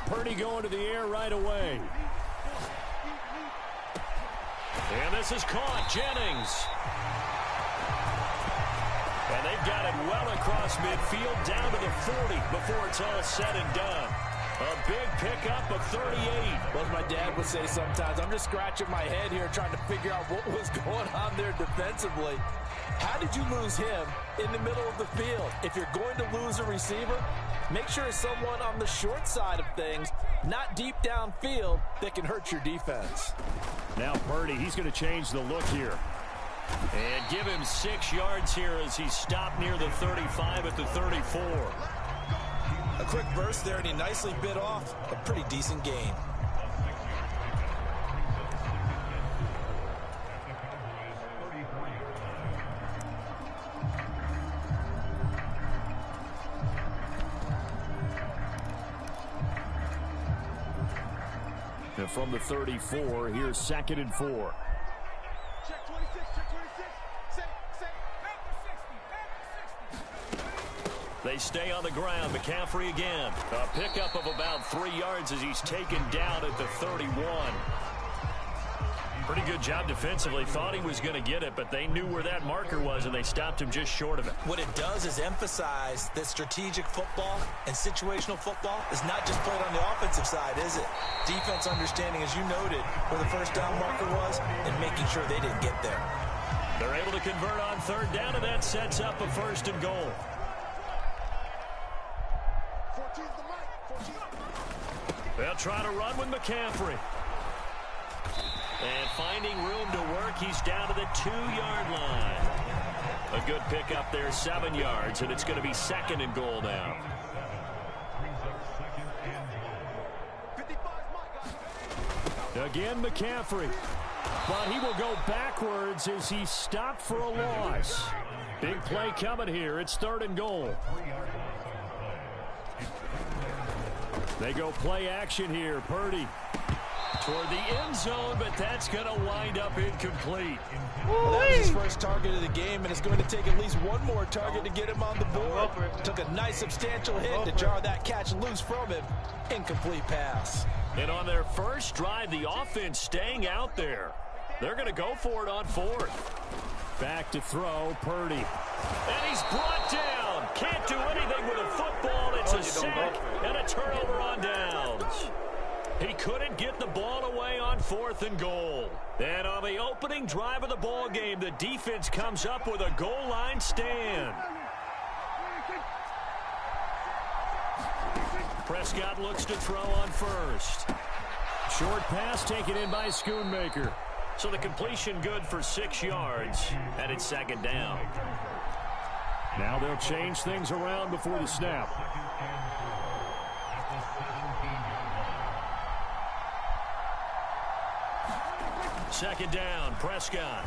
Purdy going to the air right away. And this is caught. Jennings. And they've got it well across midfield down to the 40 before it's all said and done. A big pickup of 38. Well, as my dad would say sometimes, I'm just scratching my head here trying to figure out what was going on there defensively. How did you lose him in the middle of the field? If you're going to lose a receiver, make sure it's someone on the short side of things, not deep downfield, that can hurt your defense. Now Purdy, he's going to change the look here. And give him 6 yards here as he's stopped near the 35 at the 34. A quick burst there, and he nicely bit off a pretty decent gain. And from the 34, here's 2nd and 4. Check 26, check 26. They stay on the ground. McCaffrey again. A pickup of about 3 yards as he's taken down at the 31. Pretty good job defensively. Thought he was going to get it, but they knew where that marker was, and they stopped him just short of it. What it does is emphasize that strategic football and situational football is not just played on the offensive side, is it? Defense understanding, as you noted, where the first down marker was and making sure they didn't get there. They're able to convert on 3rd down, and that sets up a 1st and goal. 14's the mic. 14's the mic. They'll try to run with McCaffrey. And finding room to work, he's down to the 2-yard line. A good pickup there, 7 yards, and it's going to be 2nd and goal now. Again, McCaffrey. But he will go backwards as he's stopped for a loss. Big play coming here. It's 3rd and goal. They go play action here. Purdy toward the end zone, but that's going to wind up incomplete. Well, that was his first target of the game, and it's going to take at least one more target to get him on the board. Took a nice substantial hit to jar that catch loose from him. Incomplete pass. And on their first drive, the offense staying out there. They're going to go for it on 4th. Back to throw, Purdy. And he's brought down. Can't do anything with a football. It's a sack and a turnover on downs. He couldn't get the ball away on 4th and goal. And on the opening drive of the ball game, the defense comes up with a goal line stand. Prescott looks to throw on 1st. Short pass taken in by Schoonmaker. So the completion good for 6 yards, and it's 2nd down. Now they'll change things around before the snap. Second down, Prescott.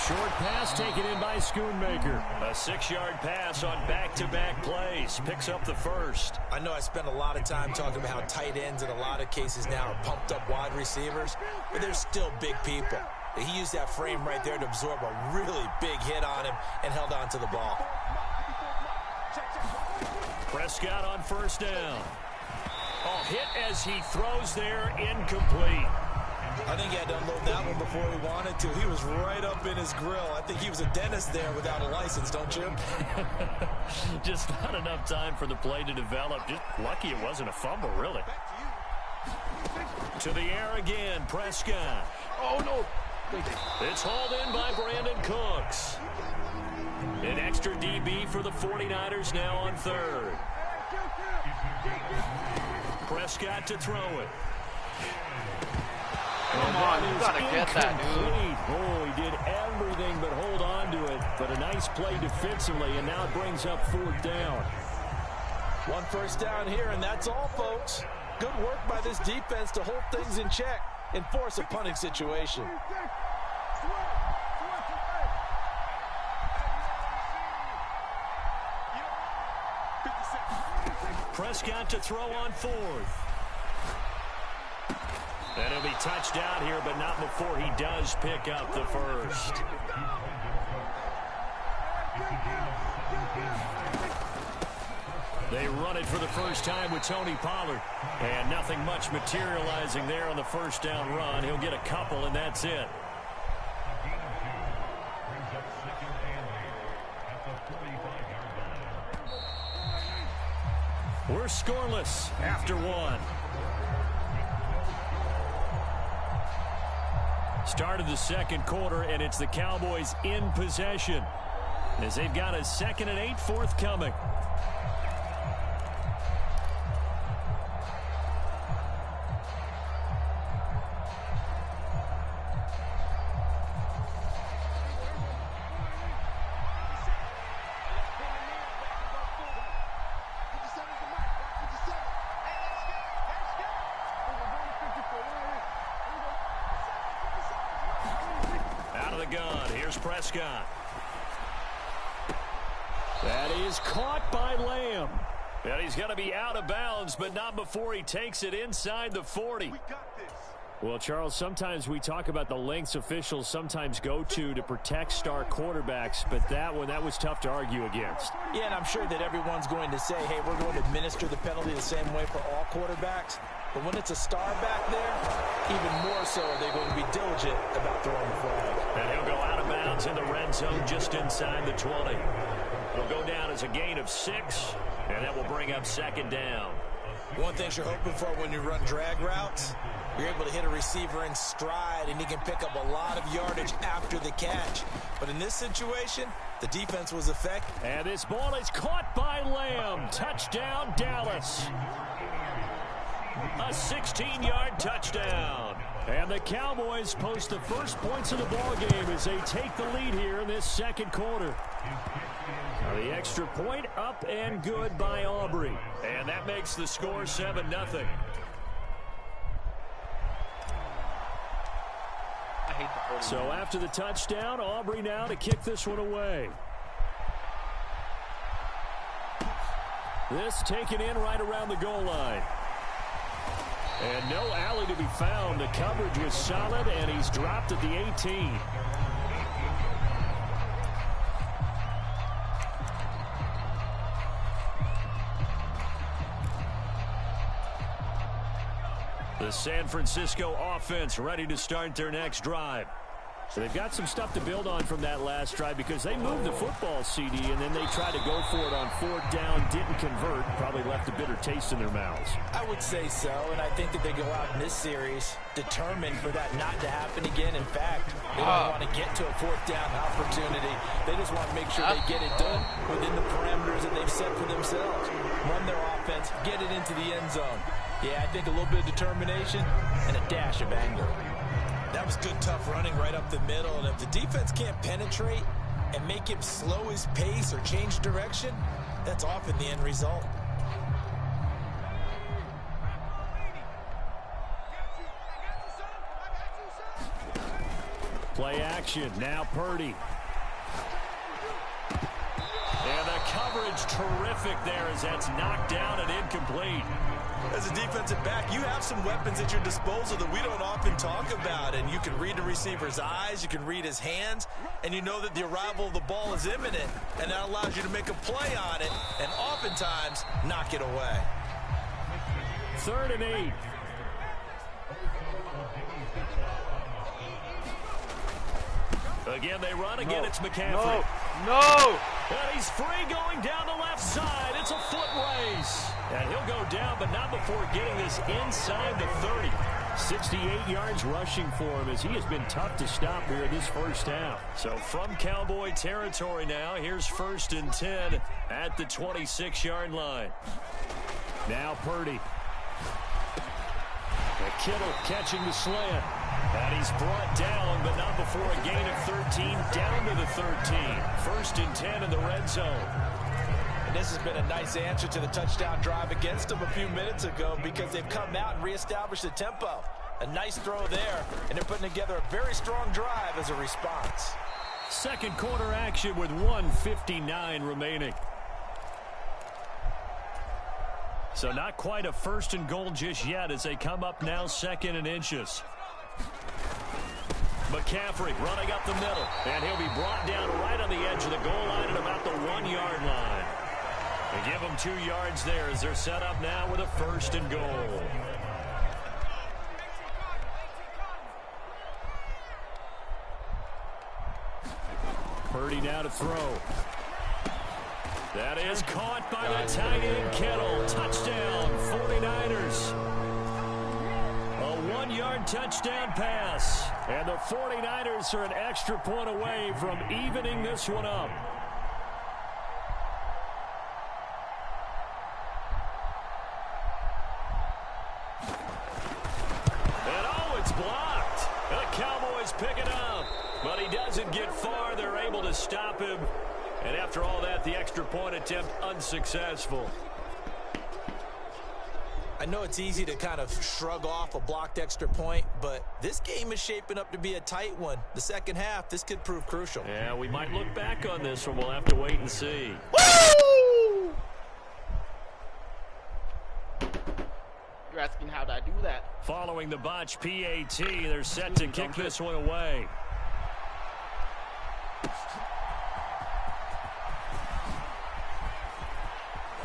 Short pass taken in by Schoonmaker. A 6-yard pass on back-to-back plays. Picks up the 1st. I know I spent a lot of time talking about how tight ends in a lot of cases now are pumped up wide receivers, but they're still big people. He used that frame right there to absorb a really big hit on him and held on to the ball. Prescott on 1st down. Oh, hit as he throws there, incomplete. I think he had to unload that one before he wanted to. He was right up in his grill. I think he was a dentist there without a license, don't you? Just not enough time for the play to develop. Just lucky it wasn't a fumble, really. To the air again, Prescott. Oh, no. It's hauled in by Brandon Cooks. An extra DB for the 49ers now on 3rd. Prescott to throw it. Come on, you gotta get that, dude. Oh, he did everything but hold on to it. But a nice play defensively, and now it brings up 4th down. 1 first down here, and that's all, folks. Good work by this defense to hold things in check and force a punting situation. Prescott to throw on 4th. And he'll be touched out here, but not before he does pick up the 1st. They run it for the first time with Tony Pollard. And nothing much materializing there on the first down run. He'll get a couple, and that's it. We're scoreless after one. Start of the second quarter, and it's the Cowboys in possession as they've got a 2nd and 8 forthcoming. Prescott. That is caught by Lamb. And he's going to be out of bounds, but not before he takes it inside the 40. Well, Charles, sometimes we talk about the lengths officials sometimes go to protect star quarterbacks, but that was tough to argue against. Yeah, and I'm sure that everyone's going to say, hey, we're going to administer the penalty the same way for all quarterbacks. But when it's a star back there, even more so are they going to be diligent about throwing the flag. And he'll go out of bounds in the red zone just inside the 20. He'll go down as a gain of 6, and that will bring up 2nd down. One thing you're hoping for when you run drag routes, you're able to hit a receiver in stride, and he can pick up a lot of yardage after the catch. But in this situation, the defense was effective. And this ball is caught by Lamb. Touchdown, Dallas. A 16-yard touchdown. And the Cowboys post the first points of the ballgame as they take the lead here in this second quarter. Now the extra point up and good by Aubrey. And that makes the score 7-0. So after the touchdown, Aubrey now to kick this one away. This taken in right around the goal line. And no alley to be found. The coverage was solid, and he's dropped at the 18. The San Francisco offense ready to start their next drive. So they've got some stuff to build on from that last drive because they moved the football, CD, and then they tried to go for it on 4th down, didn't convert, probably left a bitter taste in their mouths. I would say so, and I think that they go out in this series determined for that not to happen again. In fact, they don't want to get to a 4th down opportunity. They just want to make sure they get it done within the parameters that they've set for themselves. Run their offense, get it into the end zone. Yeah, I think a little bit of determination and a dash of anger. That was good, tough running right up the middle. And if the defense can't penetrate and make him slow his pace or change direction, that's often the end result. Play action. Now Purdy. And the coverage terrific there as that's knocked down and incomplete. As a defensive back, you have some weapons at your disposal that we don't often talk about. And you can read the receiver's eyes, you can read his hands, and you know that the arrival of the ball is imminent. And that allows you to make a play on it and oftentimes knock it away. 3rd and 8. Again, they run. Again, it's McCaffrey. No! And he's free going down the left side. It's a foot race. And he'll go down, but not before getting this inside the 30. 68 yards rushing for him as he has been tough to stop here this first half. So from Cowboy territory now, here's 1st and 10 at the 26-yard line. Now Purdy. And Kittle catching the slant. And he's brought down, but not before a gain of 13, down to the 13. 1st and 10 in the red zone. And this has been a nice answer to the touchdown drive against them a few minutes ago because they've come out and reestablished the tempo. A nice throw there, and they're putting together a very strong drive as a response. Second quarter action with 1:59 remaining. So not quite a 1st and goal just yet as they come up now 2nd and inches. McCaffrey running up the middle, and he'll be brought down right on the edge of the goal line at about the 1-yard line. They give them 2 yards there as they're set up now with a 1st and goal. Purdy now to throw. That is caught by the tight end Kittle. Touchdown, 49ers. A 1-yard touchdown pass. And the 49ers are an extra point away from evening this one up. And oh, it's blocked. The Cowboys pick it up. But he doesn't get far. They're able to stop him. And after all that, the extra point attempt unsuccessful. I know it's easy to kind of shrug off a blocked extra point, but this game is shaping up to be a tight one. The second half, this could prove crucial. Yeah, we might look back on this one. We'll have to wait and see. Woo! You're asking how did I do that? Following the botch PAT, they're set to kick this one away.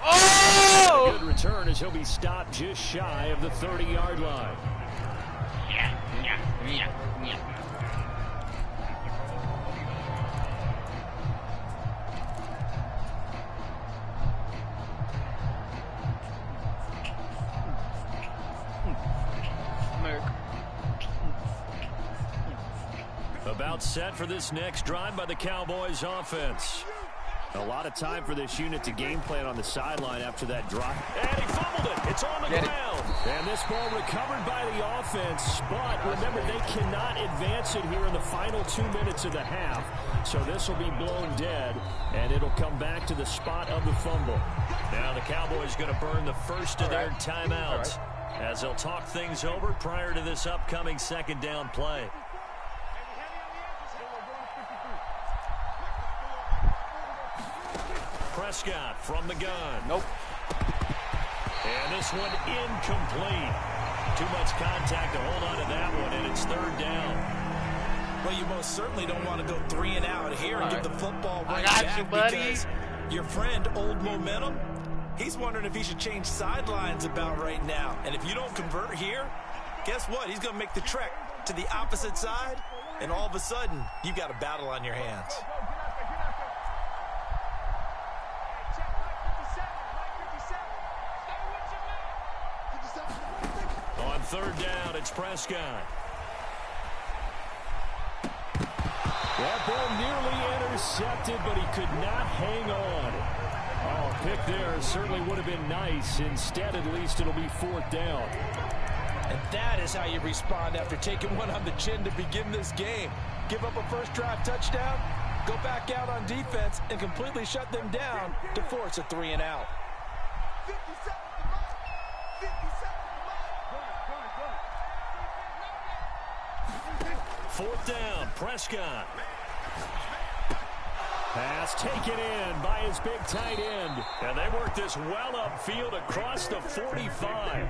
Oh! A good return as he'll be stopped just shy of the 30-yard line. Yeah. About set for this next drive by the Cowboys offense. A lot of time for this unit to game plan on the sideline after that drop. And he fumbled it. It's on the ground. And this ball recovered by the offense. But remember, they cannot advance it here in the final 2 minutes of the half. So this will be blown dead, and it'll come back to the spot of the fumble. Now the Cowboys going to burn the first of their timeouts as they'll talk things over prior to this upcoming second down play. Prescott from the gun. Nope. And this one incomplete. Too much contact to hold on to that one, and it's 3rd down. Well, you most certainly don't want to go 3 and out here and give the football right I got back you, buddy. because your friend, Old Momentum, he's wondering if he should change sidelines about right now. And if you don't convert here, guess what? He's going to make the trek to the opposite side, and all of a sudden, you've got a battle on your hands. On 3rd down, it's Prescott. That ball nearly intercepted, but he could not hang on. Oh, pick there certainly would have been nice. Instead, at least, it'll be 4th down. And that is how you respond after taking one on the chin to begin this game. Give up a first drive touchdown, go back out on defense, and completely shut them down to force a 3 and out. 4th down, Prescott. Pass taken in by his big tight end. And they work this well upfield across the 45.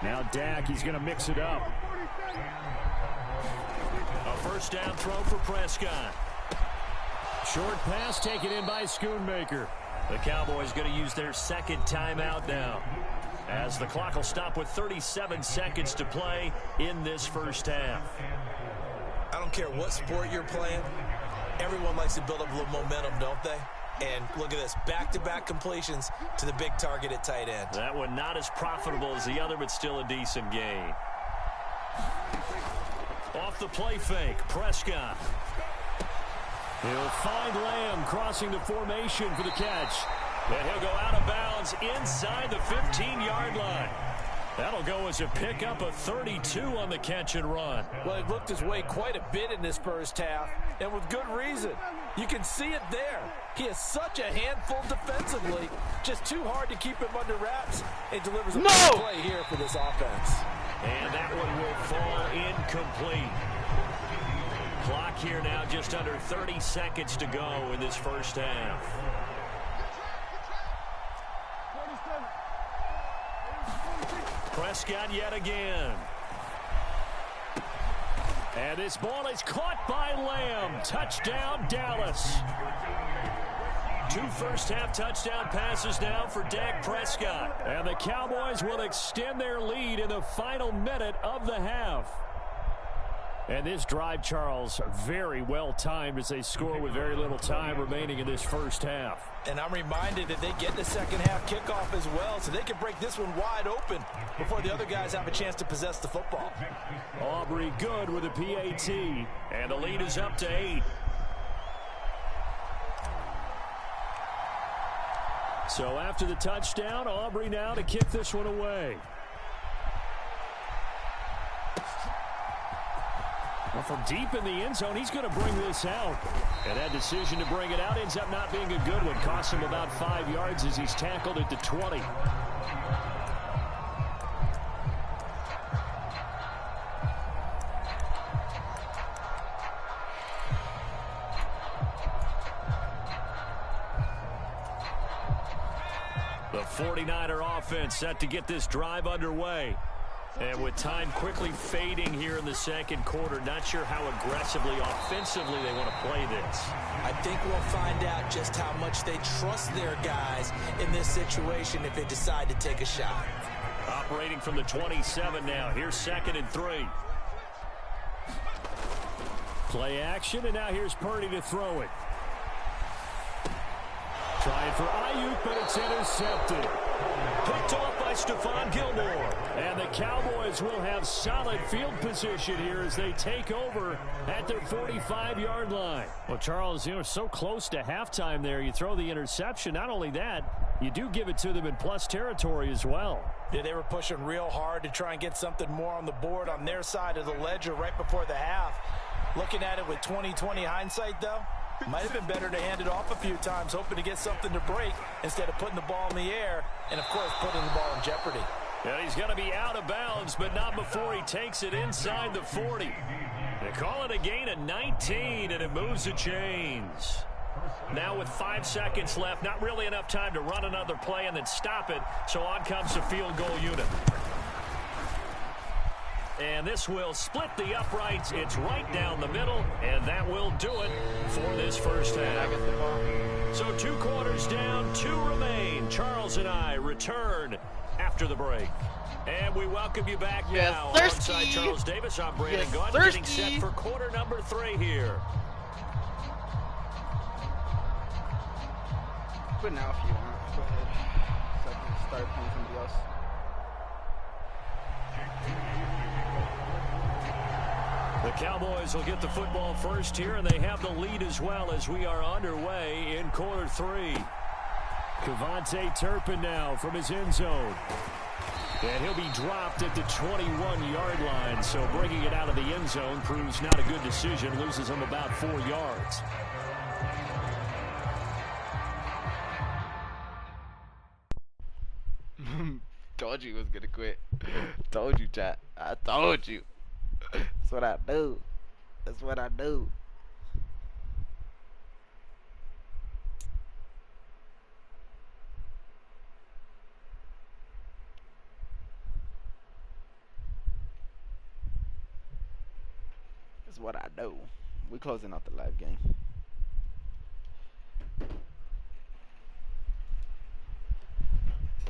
Now Dak, he's going to mix it up. A first down throw for Prescott. Short pass taken in by Schoonmaker. The Cowboys going to use their second timeout now, as the clock will stop with 37 seconds to play in this first half. I don't care what sport you're playing. Everyone likes to build up a little momentum, don't they? And look at this, back-to-back completions to the big target at tight end. That one not as profitable as the other, but still a decent gain. Off the play fake, Prescott. He'll find Lamb crossing the formation for the catch. And he'll go out of bounds inside the 15-yard line. That'll go as a pickup of 32 on the catch and run. Well, he looked his way quite a bit in this first half, and with good reason. You can see it there. He is such a handful defensively, just too hard to keep him under wraps, and delivers a big play here for this offense. And that one will fall incomplete. Clock here now just under 30 seconds to go in this first half. Prescott yet again. And this ball is caught by Lamb. Touchdown, Dallas. 2 first-half touchdown passes now for Dak Prescott. And the Cowboys will extend their lead in the final minute of the half. And this drive, Charles, very well timed as they score with very little time remaining in this first half. And I'm reminded that they get the second half kickoff as well, so they can break this one wide open before the other guys have a chance to possess the football. Aubrey good with a PAT, and the lead is up to 8. So after the touchdown, Aubrey now to kick this one away. Well, from deep in the end zone, he's going to bring this out. And that decision to bring it out ends up not being a good one. Costs him about 5 yards as he's tackled at the 20. The 49er offense set to get this drive underway. And with time quickly fading here in the second quarter, not sure how aggressively, offensively they want to play this. I think we'll find out just how much they trust their guys in this situation if they decide to take a shot. Operating from the 27 now. Here's 2nd and 3. Play action, and now here's Purdy to throw it. Trying for Ayuk, but it's intercepted. Picked off by Stephon Gilmore. And the Cowboys will have solid field position here as they take over at their 45-yard line. Well, Charles, so close to halftime there. You throw the interception. Not only that, you do give it to them in plus territory as well. Yeah, they were pushing real hard to try and get something more on the board on their side of the ledger right before the half. Looking at it with 20/20 hindsight, though, might have been better to hand it off a few times, hoping to get something to break instead of putting the ball in the air and, of course, putting the ball in jeopardy. And he's going to be out of bounds, but not before he takes it inside the 40. They call it a gain of 19, and it moves the chains. Now with 5 seconds left, not really enough time to run another play and then stop it, so on comes the field goal unit. And this will split the uprights. It's right down the middle, and that will do it for this first half. So 2 quarters down, 2 remain. Charles and I return after the break. And we welcome you back now alongside Charles Davis. I'm Brandon Gunn, getting set for quarter number 3 here. But now if you want, go ahead. So I can start playing somebody else. The Cowboys will get the football first here, and they have the lead as well as we are underway in quarter 3. Kevontae Turpin now from his end zone. And he'll be dropped at the 21-yard line, so bringing it out of the end zone proves not a good decision, loses him about 4 yards. Told you he was going to quit. Told you, chat. I told you. That's what I do. That's what I do. That's what I do. We closing out the live game.